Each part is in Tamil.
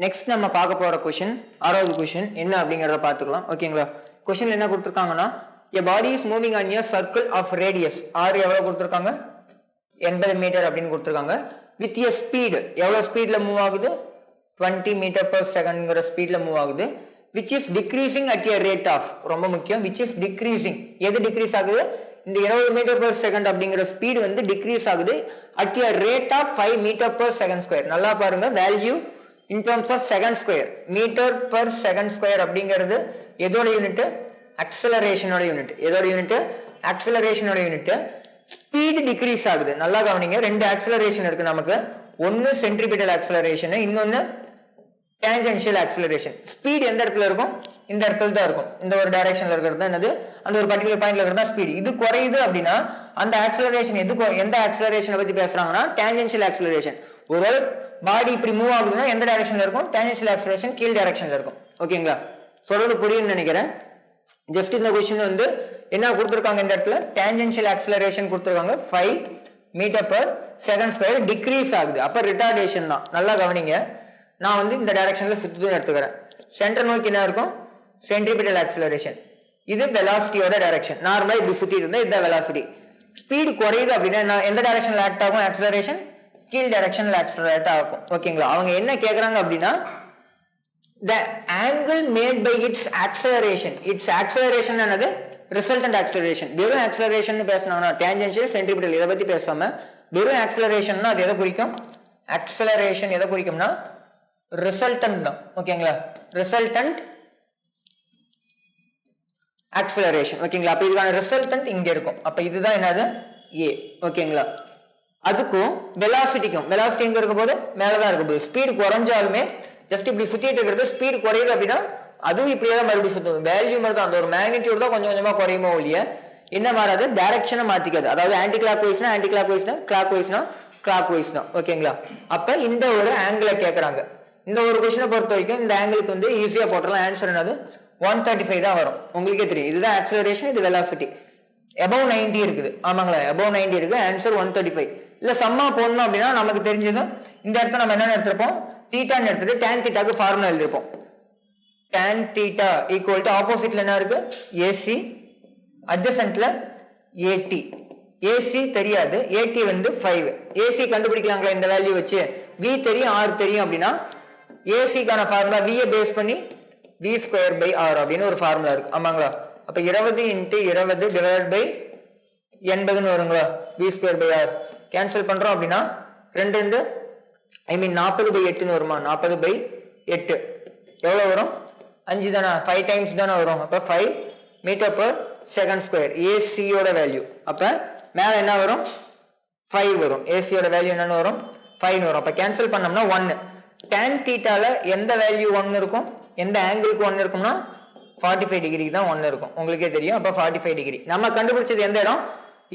நெக்ஸ்ட் நம்ம பார்க்க போற கொஸ்டின் 6வது கொஸ்டின் என்ன அப்படிங்கறத பார்த்துக்கலாம். ஓகேங்களா? கொஸ்டின்ல என்ன கொடுத்திருக்காங்கன்னா a body is moving on a circle of radius r எவ்வளவு கொடுத்திருக்காங்க 80 மீட்டர் அப்படின்னு கொடுத்திருக்காங்க with a speed எவ்வளவு ஸ்பீட்ல மூவ் ஆகுது 20 மீட்டர் per secondங்கற ஸ்பீட்ல மூவ் ஆகுது which is decreasing at a rate of ரொம்ப முக்கியம் which is decreasing எது டிக்ரீஸ் ஆகுது இந்த 20 மீட்டர் per second அப்படிங்கற ஸ்பீட் வந்து டிக்ரீஸ் ஆகுது at a rate of 5 metre per second square. நல்லா பாருங்க value in terms of second square meter per second square அப்படிங்கிறது எதோட யூனிட் acceleration ஓட யூனிட் எதோட யூனிட் acceleration ஓட யூனிட் ஸ்பீட் டிக்ரீஸ் ஆகுது. நல்லா கவனிங்க ரெண்டு acceleration இருக்கு நமக்கு ஒன்னு centripetal acceleration இன்னொன்னு tangential acceleration. ஸ்பீட் எந்த இடத்துல இருக்கும் இந்த இடத்துல தான் இருக்கும் இந்த ஒரு டைரக்ஷன்ல இருக்கிறது என்னது அந்த ஒரு பர்టిక్యులர் பாயிண்ட்ல இருக்கிறதா ஸ்பீட் இது குறையுது அப்படினா அந்த acceleration எந்த acceleration பத்தி பேசுறாங்கன்னா tangential acceleration. ஒரு பாடி இப்படி மூவ் ஆகுதுன்னா எந்த டைரக்ஷன்ல இருக்கும் tangential acceleration கீழ் டைரக்ஷன்ல இருக்கும். ஓகேங்களா? சொல்றது புரியும்னு நினைக்கிறேன். ஜஸ்ட் இந்த क्वेश्चन வந்து என்ன கொடுத்திருக்காங்க இந்த இடத்துல tangential acceleration கொடுத்திருக்காங்க 5 metre per second square decrease ஆகுது. அப்ப ரிட்டார்டேஷன் தான். நல்லா கவனிங்க நான் வந்து இந்த டைரக்ஷன்ல சுத்துதுன்னு எடுத்துக்கிறேன். சென்டர் நோக்கி என்ன இருக்கும் சென்ட்ரிபிட்டல் ஆக்சிலரேஷன் இது வெலாசிட்டியோட டைரக்ஷன். நார்மலா இப்படி சுத்திட்டு இருந்தா இந்த வெலாசிட்டி ஸ்பீட் குறையுது அப்படின்னா எந்த டைரக்ஷன்ல ஆக்ட் ஆகும் ஆக்சிலரேஷன் கீழ் டைரக்ஷன்ல ஆக்சிலரேட் ஆகும். ஓகேங்களா? அவங்க என்ன கேக்குறாங்க அப்படின்னா the angle made by its acceleration என்னது resultant acceleration. வெறும் acceleration பேசணும்னா tangential centripetal இத பத்தி பேசாம வெறும் acceleration அது எதை குறிக்கும் acceleration எதை குறிக்கும்னா resultant தான். ஓகேங்களா? resultant acceleration. ஓகேங்களா? அப்ப இதுக்கான resultant இங்க இருக்கும். அப்ப இதுதான் என்னது a. ஓகேங்களா? அதுக்கும் வெலாசிட்டிக்கும் வெலாசிட்டி எங்க இருக்க போது மேலதான் இருக்க போது ஸ்பீட் குறைஞ்சாலுமே ஜஸ்ட் இப்படி சுத்திட்டு இருக்கிறது ஸ்பீட் குறையுது அப்படின்னா அதுவும் இப்படியே தான் மறுபடியும் சுத்தும் வேல்யூ மாதிரி தான் அந்த ஒரு மேக்னிடியூட் தான் கொஞ்சம் கொஞ்சமா குறையுமோ ஒழிய என்ன மாறாது டைரக்ஷனை மாத்திக்காது. அதாவது ஆன்டி கிளாக் வைஸ்னா ஆன்டி கிளாக் வைஸ்னா கிளாக் வைஸ்னா கிளாக் வைஸ் தான். ஓகேங்களா? அப்ப இந்த ஒரு ஆங்கிளை கேட்கறாங்க. இந்த ஒரு கொஸ்டினை பொறுத்த வரைக்கும் இந்த ஆங்கிளுக்கு வந்து ஈஸியா போட்டுடலாம். ஆன்சர் என்னது 135 தான் வரும். உங்களுக்கே தெரியும் இதுதான் ஆக்சிலரேஷன் இது வெலாசிட்டி above 90 இருக்குது. ஆமாங்களா? above 90 இருக்கு. ஆன்சர் 135. இல்ல சம்மா போடணும் அப்படின்னா நமக்கு தெரிஞ்சது இந்த இடத்துல நம்ம என்ன எடுத்திருப்போம் தீட்டான்னு எடுத்துட்டு tan தீட்டாக்கு ஃபார்முலா எழுதிருப்போம். tan தீட்டா ஈக்குவல் டு ஆப்போசிட்ல என்ன இருக்கு AC அட்ஜசன்ட்ல AT. AC தெரியாது AT வந்து 5. AC கண்டுபிடிக்கலாங்களா இந்த வேல்யூ வச்சு V தெரியும் R தெரியும் அப்படின்னா AC கான ஃபார்முலா V பேஸ் பண்ணி V ஸ்கொயர் பை R அப்படின்னு ஒரு ஃபார்முலா இருக்கு. ஆமாங்களா? அப்ப 20 × 20 டிவைடட் பை 80 வருங்களா V square by R cancel பண்றோம் அப்படின்னா 2 ஐ மீன் 40/8 வருமா 40/8 எவ்வளவு வரும் 5 தானே 5 டைம்ஸ் தானே வரும். அப்ப 5 metre per second square AC யோட வேல்யூ. அப்ப மேல என்ன வரும் 5 வரும். AC யோட வேல்யூ என்னன்னு வரும் 5 வரும். அப்ப கேன்சல் பண்ணோம்னா 1. tan தீட்டால எந்த வேல்யூ 1 இருக்கும் எந்த ஆங்கிளுக்கு 1 இருக்கும்னா 45 டிகிரி தான் 1 இருக்கும். உங்களுக்கே தெரியும். அப்ப 45 டிகிரி நம்ம கண்டுபிடிச்சது எந்த இடம்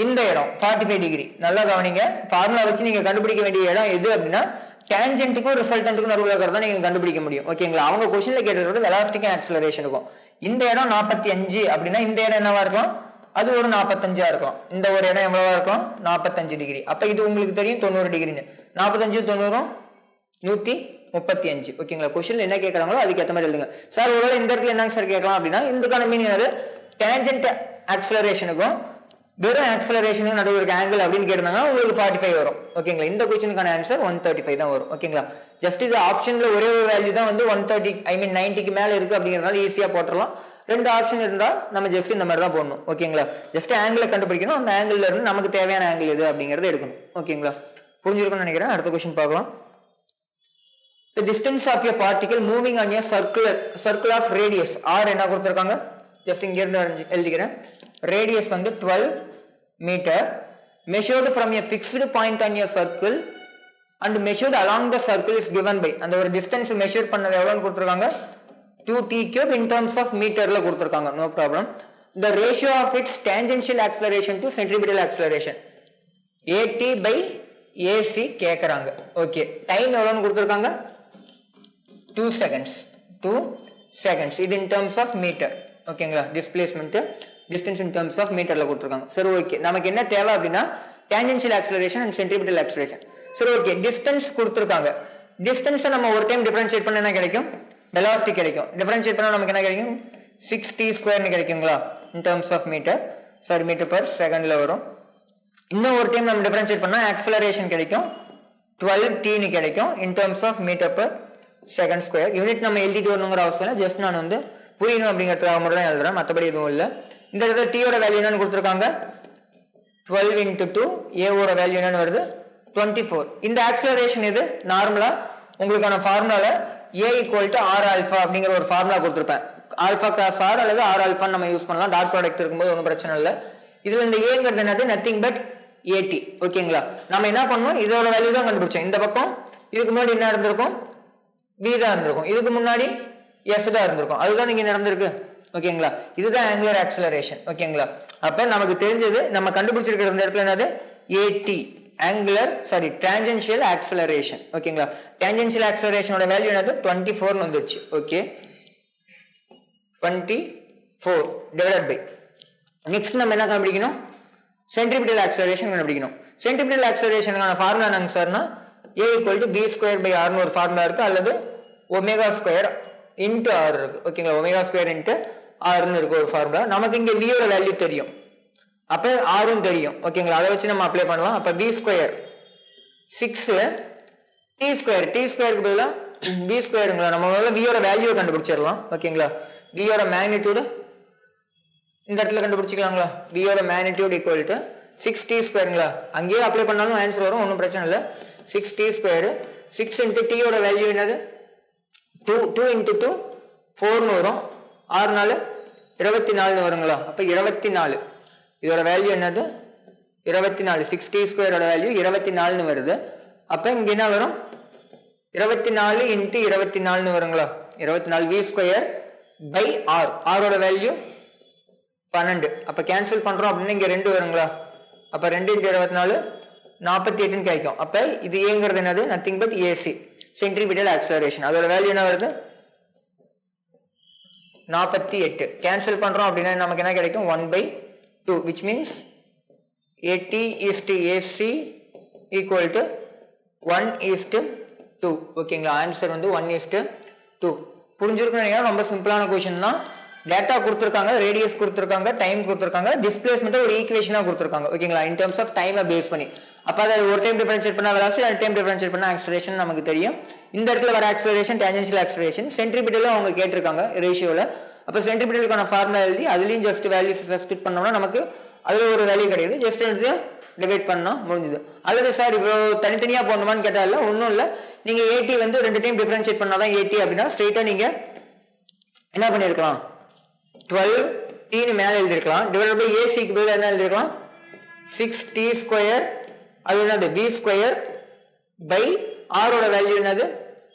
இந்த இடம் 45 டிகிரி. நல்லா கவனிங்க ஃபார்முலா வச்சு நீங்க கண்டுபிடிக்க வேண்டிய இடம் எது அப்படின்னா டேஞ்சென்ட்டுக்கும் ரிசல்டன்ட்டுக்கும் நடுவுல இருக்கிறத நீங்க கண்டுபிடிக்க முடியும். ஓகேங்களா? அவங்க क्वेश्चनல கேட்டது வெலாசிட்டிக்கும் ஆக்சிலரேஷனுக்கும். இந்த இடம் 45 அப்படின்னா இந்த இடம் என்னவா இருக்கும் அது ஒரு 45ஆ இருக்கலாம். இந்த ஒரு இடம் எவ்வளவா இருக்கும் 45 டிகிரி. அப்ப இது உங்களுக்கு தெரியும் 90 டிகிரின்னு 45 90 135. ஓகேங்களா? क्वेश्चनல என்ன கேக்குறாங்களோ அதுக்கு ஏத்த மாதிரி எழுதுங்க. சார் ஒருவேளை இந்த இடத்துல என்ன சார் கேட்கலாம் அப்படின்னா இதுக்கான மீனிங் என்னது டேஞ்சென்ட் ஆக்சிலரேஷனுக்கும் வெறும் ஆக்சிலரேஷனுக்கு நடுவுல இருக்க ஆங்கிள் அப்படின்னு கேட்டாங்கன்னா உங்களுக்கு 45 வரும். ஓகேங்களா? இந்த क्वेश्चनக்கான ஆன்சர் 135 தான் வரும். ஓகேங்களா? ஜஸ்ட் இது ஆப்ஷன்ல ஒரே ஒரு வேல்யூ தான் வந்து 130 ஐ மீன் 90க்கு மேல இருக்கு அப்படிங்கறதால ஈஸியா போட்டுறலாம். ரெண்டு ஆப்ஷன் இருந்தா நம்ம ஜஸ்ட் இந்த மாதிரி தான் போடணும். ஓகேங்களா? ஜஸ்ட் ஆங்கிளை கண்டுபிடிக்கணும். அந்த ஆங்கிள் இருந்து நமக்கு தேவையான ஆங்கிள் எது அப்படிங்கறத எடுக்கணும். ஓகேங்களா? புரிஞ்சிருக்கும்னு நினைக்கிறேன். அடுத்த क्वेश्चन பார்க்கலாம். The distance of a particle moving on a circle of radius r என்ன கொடுத்திருக்காங்க ஜஸ்ட் இங்க இருந்து எழுதிக்கிறேன். radius வந்து 12 meter measured from a fixed point on a circle and measured along the circle is given by அந்த ஒரு distance measure பண்ணது எவ்வளவுன்னு கொடுத்திருக்காங்க 2t³ in terms of meterல கொடுத்திருக்காங்க. no problem. the ratio of its tangential acceleration to centripetal acceleration AT/AC கேக்குறாங்க. ஓகே டைம் எவ்வளவுன்னு கொடுத்திருக்காங்க 2 seconds இது in terms of meter. ஓகேங்களா? displacement distance in terms of meterல கொடுத்திருக்காங்க. சரி ஓகே நமக்கு என்ன தேவை அப்படின்னா tangential acceleration and centripetal acceleration. சரி ஓகே distance கொடுத்திருக்காங்க டிஸ்டன்ஸை நம்ம ஒரு டைம் டிஃபரன்ஷியேட் பண்ண என்ன கிடைக்கும், வெலாசிட்டி கிடைக்கும். டிஃபரன்ஷியேட் பண்ணால் நமக்கு என்ன கிடைக்கும், 6t² கிடைக்குங்களா in terms of metre, sorry metre per செகண்ட்ல வரும். இன்னும் ஒரு டைம் நம்ம டிஃபரன்ஷியேட் பண்ணால் ஆக்சலரேஷன் கிடைக்கும், 12t கிடைக்கும் in terms of metre per second square. Unit நம்ம எழுதிட்டு வரணுங்கிற அவசியம் இல்லை, ஜஸ்ட் நான் வந்து புரியணும் அப்படிங்கிறதுக்காக மட்டும் தான் எழுதுறேன், மற்றபடி எதுவும் இல்லை. இந்த இடத்துல டீயோட வேல்யூ என்னன்னு கொடுத்துருக்காங்க, 12 × 2, ஏவோட வேல்யூ என்னன்னு வருது 24. இந்த ஆக்சலரேஷன் இது நார்மலா உங்களுக்கான ஃபார்முலால a = r∝ அப்படிங்கிற ஒரு ஃபார்முலா கொடுத்துருப்பேன். ஆல்பா கிராஸ் ஆர் அல்லது r ஆல்பான்னு நம்ம யூஸ் பண்ணலாம், டாட் ப்ராடக்ட் இருக்கும்போது ஒன்றும் பிரச்சனை இல்லை. இதுல இந்த ஏங்கிறது என்னது, நத்திங் பட் at. ஓகேங்களா, நம்ம என்ன பண்ணோம், இதோட வேல்யூ தான் கண்டுபிடிச்சோம். இந்த பக்கம் இதுக்கு முன்னாடி என்ன இருந்திருக்கும், v தான் இருந்திருக்கும், இதுக்கு முன்னாடி s தான் இருந்திருக்கும், அதுதான் இங்க நடந்திருக்கு. ஓகேங்களா, இதுதான் ஆங்குலர் ஆக்சலரேஷன். ஓகேங்களா, அப்ப நமக்கு தெரிஞ்சது நம்ம கண்டுபிடிச்சிருக்கிற இந்த இடத்துல என்னது, at angular sorry tangential acceleration. ஓகேங்களா, டான்ஜென்ஷியல் ஆக்சலரேஷனோட வேல்யூ என்னது 24 வந்துருச்சு. ஓகே, 24 டிவைடட் பை, நெக்ஸ்ட் நம்ம என்ன கண்டுபிடிக்கணும், சென்ட்ரிபிட்டல் ஆக்சலரேஷன் கண்டுபிடிக்கணும். சென்ட்ரிபிட்டல் ஆக்சலரேஷனுக்கான ஃபார்முலா என்னங்க சார்னா, a = b² r னு ஒரு ஃபார்முலா இருக்கு, அல்லது ω² × r இருக்கு. ஓகேங்களா, ω² × r னு இருக்கு ஒரு ஃபார்முலா. நமக்கு இங்க v யோட வேல்யூ தெரியும், அப்ப r-ம் தெரியும். ஓகேங்களா, அதை வச்சு நம்ம அப்ளை பண்ணலாம். அப்ப b² 6 t²க்கு பதிலா b²ங்களா, நம்ம முதல்ல v யோட வேல்யூவை கண்டுபிடிச்சிடலாம். ஓகேங்களா, v யோட மேக்னிடியூட் இந்த இடத்துல கண்டுபிடிச்சிக்கலாங்களா, v யோட மேக்னிடியூட் = 6t²ங்களா, அங்கேயே அப்ளை பண்ணாலும் ஆன்சர் வரும், ஒன்றும் பிரச்சனை இல்லை. 6t², 6 × t யோட வேல்யூ என்னது 2, 2 × 2 4 வரும், 6 4 24 வருங்களா, அப்ப 24. இதோட வேல்யூ என்னது 24, 6t² வேல்யூ 24 வருது. அப்ப இங்க என்ன வரும், 24 × 24 வருங்களா, 24 v² r, r வேல்யூ 12. அப்ப கேன்சல் பண்றோம் அப்படின்னா இங்க 2 வருங்களா, அப்ப 2 × 24 48 கிடைக்கும். அப்ப இது ஏங்கிறது என்னது, nothing but ac centripetal acceleration. அதோட வேல்யூ என்ன வருது 48. கேன்சல் பண்றோம் அப்படின்னா நமக்கு என்ன கிடைக்கும், 1/2, which means at is to ac = 1:2. ஓகேங்களா, ஆன்சர் வந்து 1:2. புரிஞ்சிருக்குன்னு நினைக்கிறேன், ரொம்ப சிம்பிளான क्वेश्चन தான். டேட்டா கொடுத்துருக்காங்க, ரேடியஸ் கொடுத்துருக்காங்க, டைம் கொடுத்துருக்காங்க, டிஸ்பிளேஸ்மெண்ட் ஒரு ஈக்குவேஷனா கொடுத்துருக்காங்க. ஓகேங்களா, இன் டர்ம்ஸ் ஆஃப் டைமை பேஸ் பண்ணி. அப்ப அதை ஒரு டைம் டிஃபரன்ஷியேட் பண்ணா வெலாசிட்டி, ஒரு டைம் டிஃபரன்ஷியேட் பண்ணா ஆக்சலரேஷன் நமக்கு தெரியும். இந்த இடத்துல வர ஆக்சலரேஷன் டான்ஜென்ஷியல் ஆக்சலரேஷன், சென்ட்ரிபிட்டலும் அவங்க கேட்டிருக்காங்க ரேஷியோல. அப்ப சென்ட்ரிபிட்டலுக்கான ஃபார்முலா எழுதி அதுலயும் ஜஸ்ட் வேல்யூ சப்ஸ்டிட் பண்ணோம்னா நமக்கு அதுல ஒரு வேல்யூ கிடையாது, ஜஸ்ட் எடுத்து டிவைட் பண்ணா முடிஞ்சது. அல்லது சார் இவ்வளவு தனித்தனியா போடணுமான்னு கேட்டா இல்ல, ஒன்றும் இல்லை. நீங்க ஏடி வந்து 2 டைம் டிஃபரன்ஷியேட் பண்ணாதான் ஏடி அப்படின்னா ஸ்ட்ரெயிட்டா நீங்க என்ன பண்ணிருக்கலாம், 12t மேல எழுதிருக்கலாம், டிவைட் பை ஏசிக்கு பதிலா என்ன எழுதிருக்கலாம் 6t², அது என்னது v² r ஓட வேல்யூ என்னது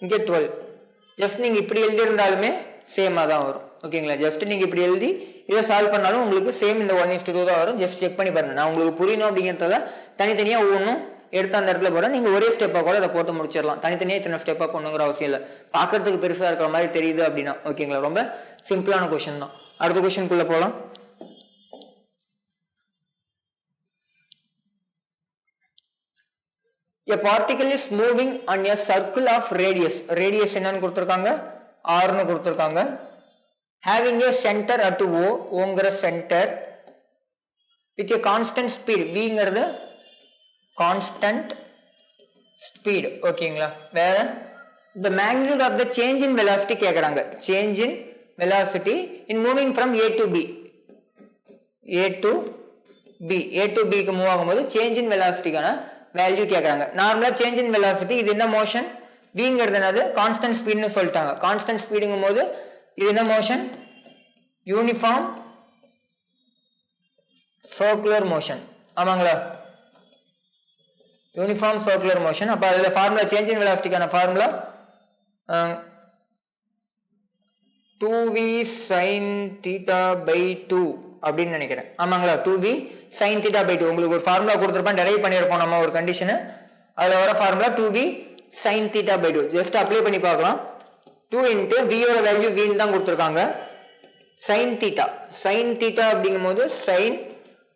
இங்க 12. ஜஸ்ட் நீங்க இப்படி எழுதி இருந்தாலுமே சேமா தான் வரும். ஓகேங்களா, ஜஸ்ட் நீங்க இப்படி எழுதி இதை சால்வ் பண்ணாலும் உங்களுக்கு சேம் இந்த 1:2 தான் வரும். ஜஸ்ட் செக் பண்ணி பாருங்க, நான் உங்களுக்கு புரியணும் அப்படிங்கிறதால தனித்தனியா ஒவ்வொன்றும் எடுத்து அந்த இடத்துல போறேன். நீங்க ஒரே ஸ்டெப்பா கூட அதை போட்டு முடிச்சிடலாம், தனித்தனியா இத்தனை ஸ்டெப்பா போடணுங்கிற அவசியம் இல்லை. பாக்குறதுக்கு பெருசா இருக்கிற மாதிரி தெரியுது அப்படின்னா. ஓகேங்களா, ரொம்ப சிம்பிளான क्वेश्चन தான். அடுத்த क्वेश्चनக்குள்ள போலாம். A particle is moving on a circle of radius. Radius என்னன்னு கொடுத்திருக்காங்க, r னு கொடுத்திருக்காங்க. Having a center at O, ஓங்கற center with a constant speed. Vங்கிறது constant speed. ஓகேங்களா, வேற the magnitude of the change in velocity கேக்குறாங்க. Change in velocity in moving from A to B. A to B க்கு மூவ் ஆகும்போது change in velocity கான வேல்யூ கேக்குறாங்க. நார்மலா சேஞ்ச் இன் வெலாசிட்டி இது என்ன மோஷன், vங்கிறது என்னது கான்ஸ்டன்ட் ஸ்பீட்னு சொல்லிட்டாங்க. கான்ஸ்டன்ட் ஸ்பீடுங்கும்போது இது என்ன மோஷன், யூனிஃபார்ம் சர்க்குலர் மோஷன். ஆமாங்களா, யூனிஃபார்ம் சர்க்குலர் மோஷன். அப்ப அதுல ஃபார்முலா சேஞ்ச் இன் வெலாசிட்டிக்கான ஃபார்முலா 2v sin θ/2 அப்படின்னு நினைக்கிறேன். ஆமாங்களா, 2v sin θ/2. உங்களுக்கு ஒரு ஃபார்முலா கொடுத்துருப்பேன், டெரைவ் பண்ணியிருப்போம் நம்ம ஒரு கண்டிஷனு. அதுல வர formula 2v sin θ/2. Just apply பண்ணி பார்க்கலாம். 2 × v யோட வேல்யூ v தான் கொடுத்துருக்காங்க. sin θ அப்படிங்கும் போது sin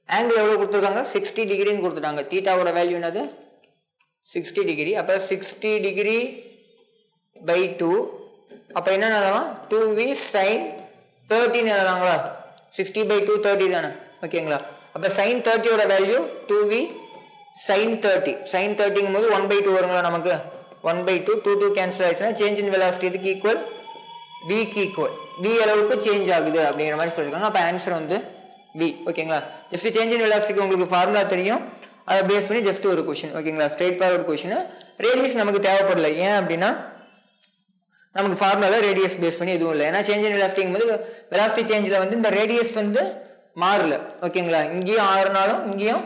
ஆங்கிள் எவ்வளவு கொடுத்துருக்காங்க 60 டிகிரின்னு கொடுத்துட்டாங்க. தீட்டாவோட வேல்யூ என்னது 60 டிகிரி. அப்ப 60 டிகிரி by 2. அப்போ என்ன எழுதலாம் 2v sin 30 எழுதலாங்களா 60 by 2 30 தானே ஓகேங்களா அப்போ sin 30 ஓட வேல்யூ 2v sin 30 sin 30ங்கும் போது 1 by 2 வருங்களா நமக்கு 1 by 2 2 கேன்சல் ஆயிடுச்சுன்னா சேஞ்ச் இன் வெலாசிட்டி இதுக்கு ஈக்குவல் v க்கு ஈக்குவல் v அளவுக்கு சேஞ்ச் ஆகுது அப்படிங்கிற மாதிரி சொல்லியிருக்காங்க அப்போ ஆன்சர் வந்து v ஓகேங்களா ஜஸ்ட் சேஞ்ச் இன் வெலாசிட்டிக்கு உங்களுக்கு ஃபார்முலா தெரியும் அதை பேஸ் பண்ணி ஜஸ்ட் ஒரு கொஸ்டின் ஓகேங்களா ஸ்ட்ரெயிட் ஃபார்வர்ட் கொஸ்டின் ரேடியஸ் நமக்கு தேவைப்படல ஏன் அப்படின்னா நமக்கு ஃபார்முலால ரேடியஸ் பேஸ் பண்ணி எதுவும் இல்லை ஏன்னா சேஞ்ச் இன் வெலாசிட்டிங்கும் போது வெலாசிட்டி சேஞ்சில் வந்து இந்த ரேடியஸ் வந்து மாறல ஓகேங்களா இங்கேயும் 6 இங்கேயும்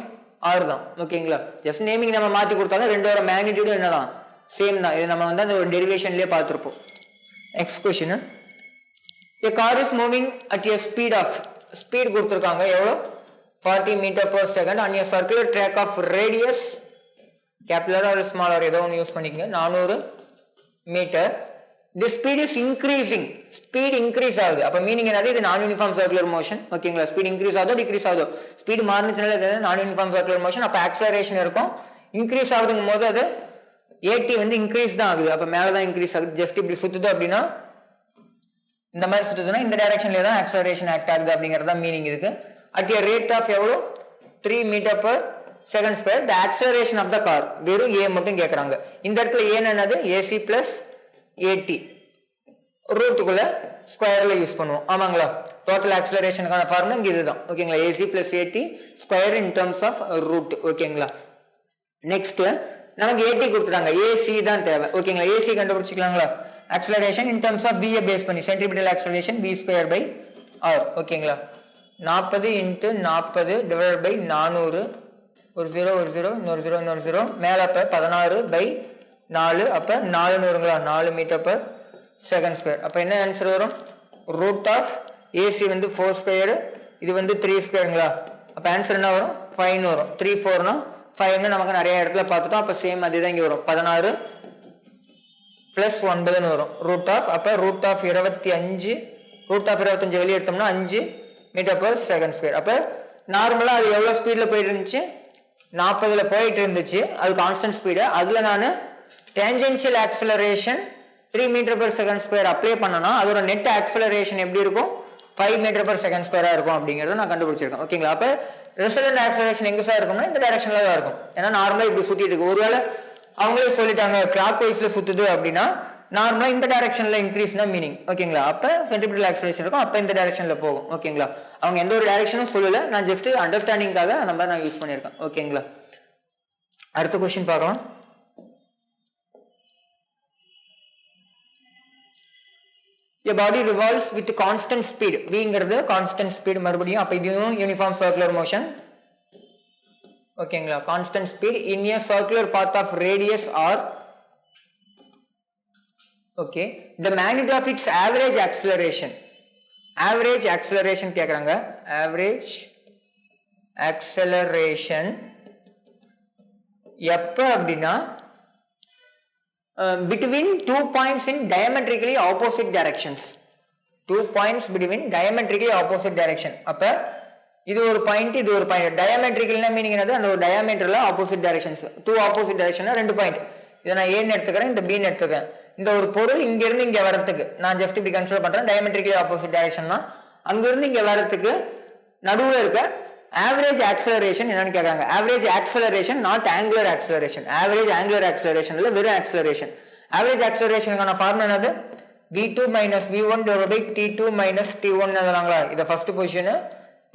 6 தான் ஓகேங்களா ஜஸ்ட் நேமிங் நம்ம மாற்றி கொடுத்தாலும் ரெண்டோட மேக்னிடியூடும் என்னதான் சேம் தான் இது நம்ம வந்து அந்த ஒரு டெரிவேஷன்லேயே பார்த்துருப்போம் next question a car is moving at a speed of speed கொடுத்துருக்காங்க எவ்வளோ 40 meter per second on a circular track of radius capital or small or ஏதோ ஒன்று யூஸ் பண்ணிக்கங்க 400 meter the speed is increasing speed increase ஆகுது அப்போ மீனிங் என்னது இது நான் யூனிஃபார்ம் சர்க்குலர் மோஷன் ஓகேங்களா ஸ்பீட் இன்க்ரீஸ் ஆகுதோ டிக்ரீஸ் ஆகுதோ ஸ்பீட் மாறினுச்சுனால நான் யூனிஃபார்ம் சர்க்குலர் மோஷன் அப்போ ஆக்சலரேஷன் இருக்கும் இன்க்ரீஸ் ஆகுதுங்கும் போது அது ஏடி வந்து இன்க்ரீஸ் தான் ஆகுது அப்போ மேலே தான் இன்க்ரீஸ் ஆகுது ஜஸ்ட் இப்படி சுற்றுது அப்படின்னா இந்த மாதிரி சுற்றுதுன்னா இந்த டைரக்ஷன்லேயே தான் ஆக்சலரேஷன் ஆக்ட் ஆகுது அப்படிங்கிறது தான் மீனிங் இருக்கு at a rate of எவ்வளோ 3 meter per second square the acceleration of the car வெறும் a மட்டும் கேட்குறாங்க இந்த இடத்துல ஏன்னு என்னது ஏசி பிளஸ் ஏடி ரூட்டுக்குள்ள ஸ்கொயர்ல யூஸ் பண்ணுவோம் ஆமாங்களா டோட்டல் ஆக்சலரேஷனுக்கான ஃபார்முலா இங்கே இதுதான் ஓகேங்களா A C plus A D square in terms of root ஓகேங்களா நெக்ஸ்ட் நமக்கு ஏடி கொடுத்துட்டாங்க ஏசி தான் தேவை ஓகேங்களா ஏசி கண்டுபிடிச்சிக்கலாங்களா acceleration in terms of b base பண்ணி centripetal acceleration b square by r ஓகேங்களா 40 into 40 divided by 400 ஒரு 0 ஒரு 0 இன்னொரு 0 இன்னொரு 0 மேல அப்ப 16 by 4 அப்ப 400ங்களா 4 meter per second square அப்ப என்ன ஆன்சர் வரும் root of ac வந்து 4 square இது வந்து 3 squareங்களா அப்ப ஆன்சர் என்ன வரும் 5 வரும் 3 4 னா 5 நமக்கு நிறைய இடத்துல பார்த்துட்டோம் அப்ப சேம் அதே தான் இங்க வரும் 16 plus 9 வரும் ரூட் ஆஃப் அப்போ ரூட் ஆஃப் 25 ரூட் ஆஃப் 25 வெளியே எடுத்தோம்னா 5 மீட்டர் பர் செகண்ட் ஸ்கொயர் அப்போ நார்மலாக அது எவ்வளோ ஸ்பீடில் போயிட்டு இருந்துச்சு 40ல் போயிட்டு இருந்துச்சு அது கான்ஸ்டன்ட் ஸ்பீடு அதில் நான் tangential acceleration 3 metre per second square apply பண்ணனா அதோட நெட் ஆக்சலரேஷன் எப்படி இருக்கும் 5 மீட்டர் பர் செகண்ட் ஸ்கொயராக இருக்கும் அப்படிங்கிறத நான் கண்டுபிடிச்சிருக்கேன் ஓகேங்களா அப்போ ரிசல்டன்ட் ஆக்சலரேஷன் எங்கே சார் இருக்கும்னா இந்த டைரக்ஷனில் தான் இருக்கும் ஏன்னா நார்மலாக இப்படி சுற்றிட்டு இருக்கு ஒருவேளை அவங்களே சொல்லிட்டாங்க கிளாக் வைஸ்ல சுத்துது அப்படின்னா நார்மலா இந்த டைரக்ஷன்ல இன்க்ரீஸ்னா மீனிங் ஓகேங்களா அப்ப சென்ட்ரிபிட்டல் ஆக்சலரேஷன் இருக்கும் அப்ப இந்த டைரக்ஷன்ல போகும் ஓகேங்களா அவங்க எந்த ஒரு டைரக்ஷனும் சொல்லல நான் ஜஸ்ட் அண்டர்ஸ்டாண்டிங்காக அந்த மாதிரி நான் யூஸ் பண்ணியிருக்கேன் ஓகேங்களா அடுத்த क्वेश्चन பார்க்கலாம் a body revolves with constant speed vங்கிறது constant speed மறுபடியும் அப்ப இதுவும் யூனிஃபார்ம் சர்க்குலர் மோஷன் ஓகேங்களா constant speed in a circular path of radius r okay the magnitude of its average acceleration கேக்குறாங்க average acceleration எப்ப அப்படின்னா between 2 points in diametrically opposite directions 2 points between diametrically opposite direction அப்ப இது ஒரு பாயிண்ட் இது ஒரு பாயிண்ட் டயாமெட்ரிக்கல்னா மீனிங் என்னது அந்த ஒரு டயாமீட்டர்ல ஆப்போசிட் டைரக்ஷன்ஸ் 2 ஆப்போசிட் டைரக்ஷன்னா 2 பாயிண்ட் இதை நான் ஏன்னு எடுத்துக்கிறேன் இந்த பின்னு எடுத்துக்கிறேன் இந்த ஒரு பொருள் இங்க இருந்து இங்க வரதுக்கு நான் ஜஸ்ட் இப்படி கன்சிடர் பண்றேன் டயாமெட்ரிக்கலி ஆப்போசிட் டைரக்ஷன்னா அங்க இருந்து இங்க வரதுக்கு நடுவுல இருக்க ஆவரேஜ் ஆக்சலரேஷன் என்னன்னு கேட்கறாங்க average acceleration not angular acceleration average angular ஆக்சலரேஷன்ல வெறும் ஆக்சலரேஷன் ஆவரேஜ் ஆக்சலரேஷனுக்கான ஃபார்முலா என்னது v2 minus v1 divided by t2 minus t1 எழுதலாங்களா இத ஃபர்ஸ்ட் பொசிஷன்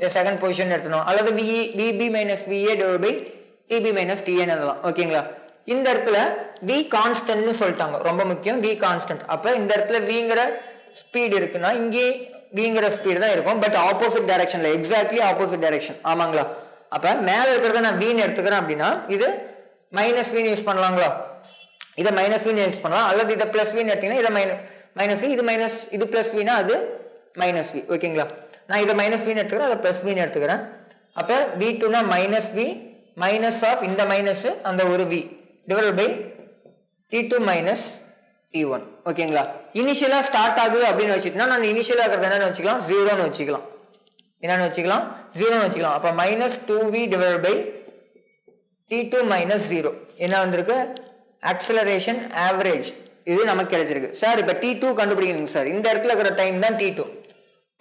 இத செகண்ட் பொசிஷன் எடுத்துறோம் அல்லது vb minus va divided by tb minus tn எழுதலாம் ஓகேங்களா இந்த இடத்துல v கான்ஸ்டன்ட் னு சொல்லிட்டாங்க ரொம்ப முக்கியம் v கான்ஸ்டன்ட் அப்ப இந்த இடத்துல vங்கற ஸ்பீட் இருக்குனா இங்கே vங்கற ஸ்பீட் தான் இருக்கும் பட் ஆப்போசிட் டைரக்ஷன்ல எக்ஸாக்ட்லி ஆப்போசிட் டைரக்ஷன் ஆமாங்களா அப்ப மேல இருக்குறத நான் v ன்னு எடுத்துக்கறேன் அப்படினா இது மைனஸ் v ன்னு யூஸ் பண்ணலாங்களா இத மைனஸ் v ன்னு யூஸ் பண்ணலாம் அல்லது இத பிளஸ் v ன்னு எடுத்தீங்கன்னா இத மைனஸ் v இது மைனஸ் இது பிளஸ் v னா அது மைனஸ் v ஓகேங்களா நான் இத மைனஸ் v ன்னு எடுத்துக்கறேன் அத பிளஸ் v ன்னு எடுத்துக்கறேன் அப்ப v2 னா மைனஸ் v மைனஸ் ஆஃப் இந்த மைனஸ் அந்த ஒரு v divided by t2 minus t1 ஓகேங்களா இனிஷியலா ஸ்டார்ட் ஆகுது அப்படினு வெச்சிட்டா நான் இனிஷியலா இருக்கறது என்னன்னு வெச்சுக்கலாம் 0 ன்னு வெச்சுக்கலாம் என்னன்னு வெச்சுக்கலாம் 0 ன்னு வெச்சுக்கலாம் அப்ப -2v divided by t2 minus 0 என்ன வந்திருக்கு acceleration average இது நமக்கு கிடைச்சிருக்கு சார். இப்போ T2 கண்டுபிடிக்கணும் சார். இந்த இடத்துல இருக்கிற டைம் தான் T2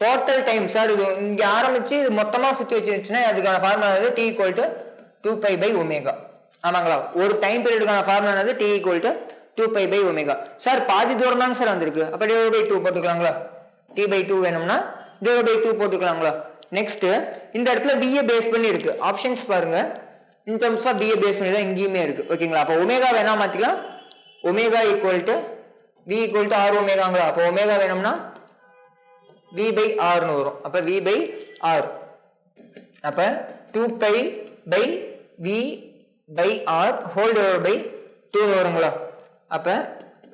டோட்டல் டைம் சார். இது இங்க ஆரம்பிச்சு இது மொத்தமா சுத்தி வச்சிருச்சுன்னா அதுக்கான ஃபார்முலா வந்து T = 2π/ω. ஆமாங்களா? ஒரு டைம் பீரியடுக்கான ஃபார்முலா வந்து T = 2π/ω. சார் பாதி தூரம் தாங்க சார் வந்திருக்கு. அப்ப /2 போட்டுக்கலாங்களா? T/2 வேணும்னா /2 போட்டுக்கலாங்களா? நெக்ஸ்ட் இந்த இடத்துல b பேஸ் பண்ணி இருக்கு. ஆப்ஷன்ஸ் பாருங்க. In terms of b base பண்ணி தான் இங்கேயுமே இருக்கு. ஓகேங்களா? அப்ப ஒமேகா வேணா மாத்திக்கலாம். ஒமேகா = v = r⍵ங்களா? அப்ப ஒமேகா வேணும்னா v/r னு வரும். அப்ப v/r அப்ப 2π/v/r ஹோல் டிவைடட் பை 2 வருங்களா? அப்ப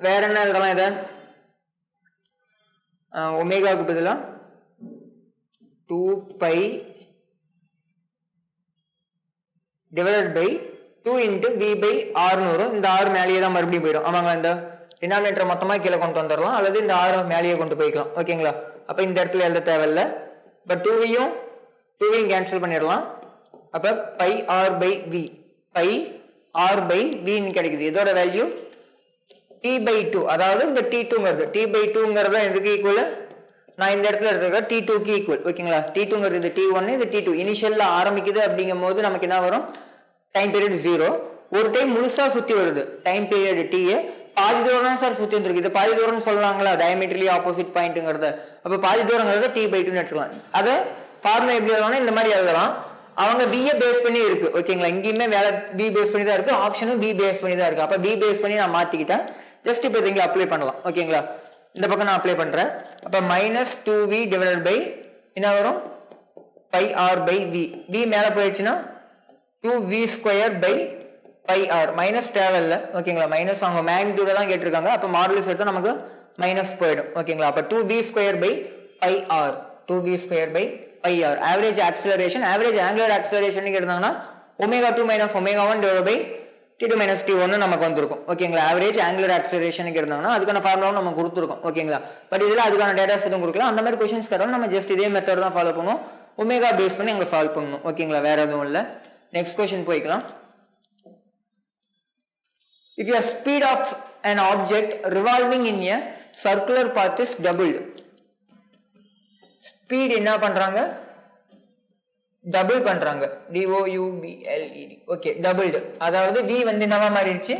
வேற என்ன எழுதலாம்? இத ஒமேகாவுக்கு பதிலா 2π டிவைடட் பை 2 × v/r னு வரும். இந்த r மேலேயே தான் மறுபடியும் போயிடும். ஆமாங்களா? இந்த டினாமினேட்டர் மொத்தமா கீழே கொண்டு வந்துடலாம் அல்லது இந்த r மேலேயே கொண்டு போய்க்கலாம். ஓகேங்களா? அப்ப இந்த இடத்துல எழுத தேவையில்ல. பட் 2வையும் கேன்சல் பண்ணிடலாம். அப்ப πr/v πr/v ன்னு கிடைக்குது. இதோட வேல்யூ T/2. அதாவது இந்த T2ங்கிறது T/2ங்கிறது எதுக்கு ஈக்குவல்? நான் இந்த இடத்துல இருக்கிற T2க்கு ஈக்குவல். ஓகேங்களா? T2ங்கிறது இது T1 இது T2. இனிஷியல்ல ஆரம்பிக்குது அப்படிங்கும் போது நமக்கு என்ன வரும்? Time period 0. ஒரு டைம் முழுசா சுத்தி வருது. டைம் பீரியட் T பாதி தூரம் தான் சார் சுத்தி வந்துருக்கு. இது பாதி தூரம் சொல்லலாங்களா? டயமீட்டர்லி ஆப்போசிட் பாயிண்ட்ங்கிறத. அப்ப பாதி தூரங்கிறத T/2 எடுத்துக்கலாம். அத ஃபார்முலா எப்படி எழுதலாம்? இந்த மாதிரி எழுதலாம். அவங்க b பேஸ் பண்ணி இருக்கு. ஓகேங்களா? இங்கேயுமே வேலை b பேஸ் பண்ணி தான் இருக்கு. ஆப்ஷனும் b பேஸ் பண்ணி தான் இருக்கு. அப்ப b பேஸ் பண்ணி நான் மாத்திக்கிட்டேன். ஜஸ்ட் இப்போ இங்க அப்ளை பண்ணலாம். ஓகேங்களா? இந்த பக்கம் நான் அப்ளை பண்றேன். அப்ப -2v டிவைடட் பை என்ன வரும்? πr/v. v மேல போயிடுச்சுன்னா 2v²/πr. மைனஸ் தேவையில்ல. ஓகேங்களா? மைனஸ் அவங்க மேக்னிட்யூட தான் கேட்டிருக்காங்க. அப்ப மாடுலஸ் எடுத்தா நமக்கு மைனஸ் போயிடும். ஓகேங்களா? அப்ப 2v²/πr 2v²/πr. Average acceleration average angular acceleration கேட்டாங்கன்னா ω2 - ω1 டிவைடட் பை T2 - T1 நமக்கு வந்திருக்கும். ஓகேங்களா? ஆவரேஜ் ஆங்குலர் ஆக்சிலரேஷன் இருந்தாங்கன்னா அதுக்கான ஃபார்முலாவும் நம்ம கொடுத்துருக்கோம். ஓகேங்களா? பட் இதுல அதுக்கான டேட்டாஸ் எதுவும் கொடுக்கலாம். அந்த மாதிரி क्वेश्चंस கேட்டாலும் நம்ம ஜஸ்ட் இதே மெத்தட் தான் ஃபாலோ பண்ணுவோம். ஒமேகா பேஸ் பண்ணி அங்க சால்வ் பண்ணணும். ஓகேங்களா? வேற எதுவும் இல்ல. நெக்ஸ்ட் क्वेश्चन போய்க்கலாம். If your speed of an object revolving in a circular path is doubled. Speed என்ன பண்றாங்க? டபுள் பண்றாங்க. doubled. Okay, doubled. அதாவது v வந்து என்னவா மாறிடுச்சு?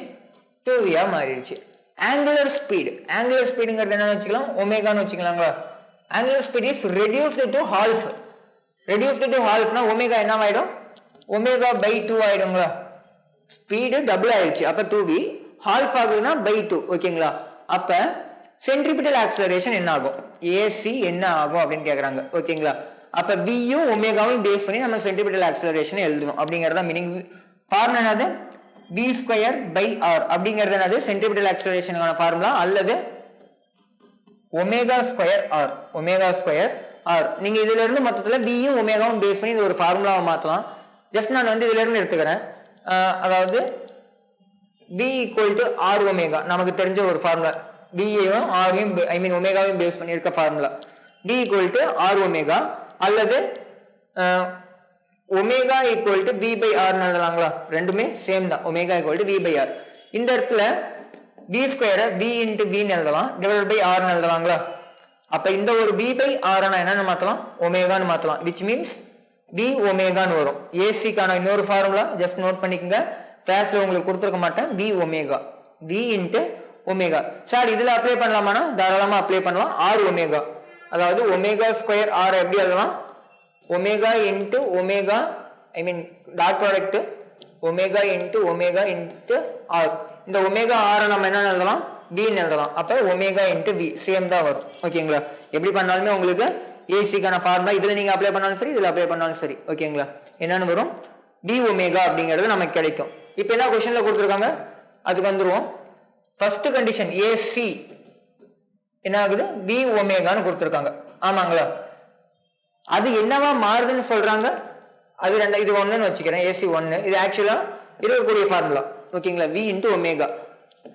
2v ஆ மாறிடுச்சு. angular speed ஸ்பீடுங்கிறது என்னன்னு வச்சுக்கலாம்? ஒமேகான்னு வச்சுக்கலாங்களா? angular speed is reduced to half. reduced to half னா ஒமேகா என்னவாயிடும்? ω/2 ஆயிடுங்களா? ஸ்பீடு டபுள் ஆயிடுச்சு. அப்ப 2v half ஆகுதுன்னா /2. ஓகேங்களா? அப்ப சென்ட்ரிபிட்டல் ஆக்சிலரேஷன் என்ன ஆகும்? AC என்ன ஆகும் அப்படின்னு கேக்குறாங்க. ஓகேங்களா? அப்ப v-யும் ஒமேகாவையும் பேஸ் பண்ணி நம்ம சென்ட்ரிபிட்டல் ஆக்சிலரேஷன் எழுதணும். அப்படிங்கறத மீனிங். ஃபார்முலா என்னது? v²/r அப்படிங்கிறது என்னது? சென்ட்ரிபிட்டல் ஆக்சிலரேஷனுக்கான ஃபார்முலா. அல்லது ω²r. நீங்க இதுல இருந்து மொத்தத்துல v-யும் ஒமேகாவும் பேஸ் பண்ணி இது ஒரு ஃபார்முலாவை மாத்தலாம். ஜஸ்ட் நான் வந்து இதுல இருந்து எடுத்துக்கிறேன். அதாவது v = r ஒமேகா நமக்கு தெரிஞ்ச ஒரு ஃபார்முலா. v-யும் r-யும் ஒமேகாவையும் பேஸ் பண்ணி இருக்க ஃபார்முலா. v = r ஒமேகா அல்லது ஒமேகா = v/r எழுதலாங்களா? ரெண்டுமே சேம் தான். Omega = v/r. இந்த இடத்துல v² v × v எழுதலாம் டிவைடட் பை r எழுதலாங்களா? அப்ப இந்த ஒரு v/r என்னன்னு மாத்தலாம்? ஒமேகான்னு மாத்தலாம். which means v ஒமேகான்னு வரும். AC கான இன்னொரு ஃபார்முலா ஜஸ்ட் நோட் பண்ணிக்கங்க. கிளாஸ்ல உங்களுக்கு கொடுத்துருக்க மாட்டேன். v omega v × omega. Sir இதுல அப்ளை பண்ணலாமானா தாராளமா அப்ளை பண்ணலாம். r ஒமேகா அதாவது ω²r எப்படி எழுதலாம்? Omega × omega dot product omega × omega × r. இந்த ஒமேகா r நம்ம என்ன எழுதலாம்? v ன்னு எழுதலாம். அப்ப ஒமேகா × v சேம் தான் வரும். ஓகேங்களா? எப்படி பண்ணாலுமே உங்களுக்கு AC கான ஃபார்முலா இதுல நீங்க அப்ளை பண்ணாலும் சரி, இதுல அப்ளை பண்ணாலும் சரி. ஓகேங்களா? என்னன்னு வரும்? v ஒமேகா அப்படிங்கிறது நமக்கு கிடைக்கும். இப்போ என்ன क्वेश्चनல கொடுத்திருக்காங்க அதுக்கு வந்துருவோம். ஃபர்ஸ்ட் கண்டிஷன் AC என்ன ஆகுது? v ஒமேகான்னு கொடுத்திருக்காங்க. ஆமாங்களா? அது என்னவா மாறுதுன்னு சொல்றாங்க? அது இது 1ன்னு வச்சுக்கிறேன். AC 1. இது ஆக்சுவலா இருக்கக்கூடிய ஃபார்முலா. ஓகேங்களா? v × omega.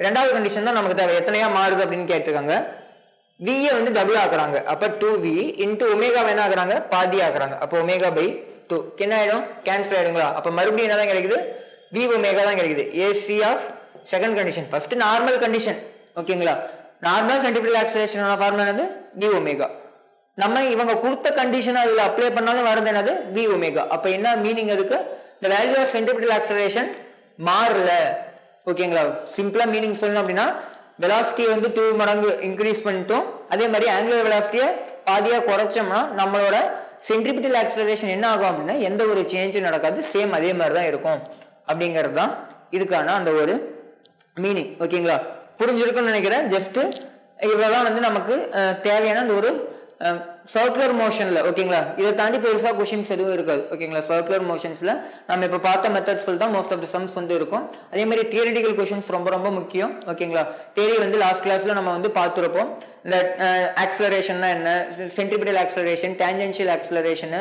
ரெண்டாவது கண்டிஷன் தான் நமக்கு தேவை. எத்தனையா மாறுது அப்படின்னு கேட்டிருக்காங்க. v வந்து டபுள் ஆக்குறாங்க. அப்ப 2v × ஒமேகா என்ன ஆகுறாங்க? பாதி ஆக்குறாங்க. அப்ப ω/2 என்ன ஆயிடும்? கேன்சல் ஆயிடுங்களா? அப்ப மறுபடியும் என்னதான் கிடைக்குது? v ஒமேகா தான் கிடைக்குது. AC of second condition. First normal condition. ஓகேங்களா. நார்மல் சென்ட்ரிபியூட்டல் ஆக்சலரேஷனோட ஃபார்முலா என்னது v ஒமேகா. நம்ம இவங்க கொடுத்த கண்டிஷன் அதுல அப்ளை பண்ணாலும் வரது என்னது v ஒமேகா. அப்ப என்ன மீனிங் அதுக்கு, the value of centripetal acceleration மாறல. ஓகேங்களா. சிம்பிளா மீனிங் சொல்லணும் அப்படின்னா வெலாசிட்டி வந்து 2 மடங்கு இன்க்ரீஸ் பண்ணிட்டோம், அதே மாதிரி ஆங்குலர் வெலாசிட்டியை பாதியா குறைச்சோம்னா நம்மளோட சென்ட்ரிபியூட்டல் ஆக்சலரேஷன் என்ன ஆகும் அப்படின்னா எந்த ஒரு சேஞ்சும் நடக்காது, சேம் அதே மாதிரி தான் இருக்கும் அப்படிங்கிறது தான் இதுக்கான அந்த ஒரு மீனிங். ஓகேங்களா. புரிஞ்சிருக்கும்னு நினைக்கிறேன். ஜஸ்ட் இவ்வளவுதான் வந்து நமக்கு தேவையான அந்த ஒரு சர்க்குலர் மோஷன்ல. ஓகேங்களா. இதை தாண்டி பெருசா கொஸ்டின்ஸ் எதுவும் இருக்காது. ஓகேங்களா. சர்க்குலர் மோஷன்ஸ்ல நம்ம இப்ப பார்த்த மெத்தட்ஸ் தான் மோஸ்ட் ஆஃப் தி சம்ஸ் வந்து இருக்கும். அதே மாதிரி தியரிட்டிக்கல் கொஸ்டின்ஸ் ரொம்ப ரொம்ப முக்கியம். ஓகேங்களா. தியரி வந்து லாஸ்ட் கிளாஸ்ல நம்ம வந்து பார்த்துருப்போம். இந்த ஆக்சலரேஷன்னா என்ன, சென்ட்ரிபியூட்டல் ஆக்சலரேஷன், டான்ஜென்ஷியல் ஆக்சலரேஷன்,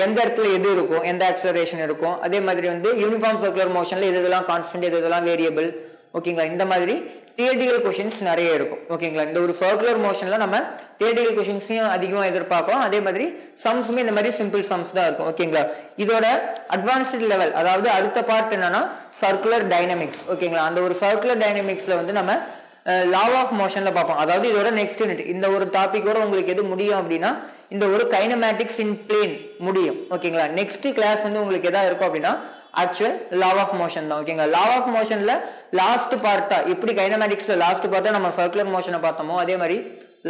எந்த இடத்துல எது இருக்கும், எந்த ஆக்சலரேஷன் இருக்கும், அதே மாதிரி வந்து யூனிஃபார்ம் சர்க்குலர் மோஷன்ல எது இதெல்லாம் கான்ஸ்டன்ட், எது இதெல்லாம் வேரியபிள். ஓகேங்களா. இந்த மாதிரி தியரிட்டிக்கல் கொஸ்டின்ஸ் நிறைய இருக்கும். ஓகேங்களா. இந்த ஒரு சர்க்குலர் மோஷன்ல நம்ம தியரிட்டிக்கல் கொஸ்டின்ஸையும் அதிகமா எதிர்பார்க்கலாம். அதே மாதிரி சம்ஸுமே இந்த மாதிரி சிம்பிள் சம்ஸ் தான் இருக்கும். ஓகேங்களா. இதோட அட்வான்ஸ்டு லெவல், அதாவது அடுத்த பார்ட் என்னன்னா சர்க்குலர் டைனமிக்ஸ். ஓகேங்களா. அந்த ஒரு சர்க்குலர் டைனமிக்ஸ்ல வந்து நம்ம லா ஆஃப் மோஷன்ல பார்ப்போம். அதாவது இதோட நெக்ஸ்ட் யூனிட் இந்த ஒரு டாபிக்கோட உங்களுக்கு எது முடியும் அப்படின்னா இந்த ஒரு கைனமேட்டிக்ஸ் இன் பிளேன் முடியும். ஓகேங்களா. நெக்ஸ்ட் கிளாஸ் வந்து உங்களுக்கு எதா இருக்கும் அப்படின்னா ஆக்சுவல் லா ஆஃப் மோஷன் தான். ஓகேங்களா. லா ஆஃப் மோஷன்ல லாஸ்ட் பார்ட்டா எப்படி கைனமேட்டிக்ஸ்ல லாஸ்ட் பார்ட்டா நம்ம சர்க்குலர் மோஷனை பார்த்தோமோ அதே மாதிரி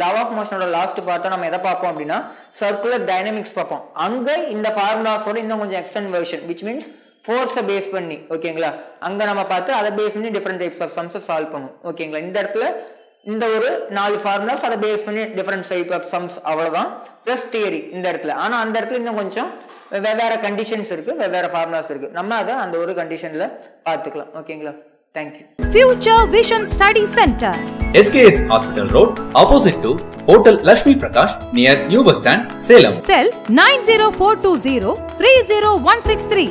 லா ஆஃப் மோஷனோட லாஸ்ட் பார்ட்டா நம்ம எதை பார்ப்போம் அப்படின்னா சர்க்குலர் டைனமிக்ஸ் பார்ப்போம். அங்க இந்த ஃபார்முலாஸோட இன்னும் கொஞ்சம் எக்ஸ்டெண்ட் வெர்ஷன் விச் மீன்ஸ் ஃபோர்ஸை பேஸ் பண்ணி. ஓகேங்களா. அங்க நம்ம பார்த்து அதை பேஸ் பண்ணி டிஃபரெண்ட் டைப்ஸ் ஆஃப் சம்ஸை சால்வ் பண்ணுவோம். ஓகேங்களா. இந்த இடத்துல இந்த ஒரு 4 ஃபார்முலாஸ் அதை பேஸ் பண்ணி டிஃபரெண்ட் டைப் ஆஃப் சம்ஸ், அவ்வளவுதான். பிளஸ் தியரி இந்த இடத்துல. ஆனா அந்த இடத்துல இன்னும் கொஞ்சம் வெவ்வேறு கண்டிஷன்ஸ் இருக்கு, வெவ்வேறு ஃபார்முலாஸ் இருக்கு. நம்ம அதை அந்த ஒரு கண்டிஷன்ல பார்த்துக்கலாம். ஓகேங்களா. Thank you. Future Vision Study Center, SKS Hospital Road, opposite to Hotel Lakshmi Prakash, near New Bus Stand, Salem. Cell 90420 30163.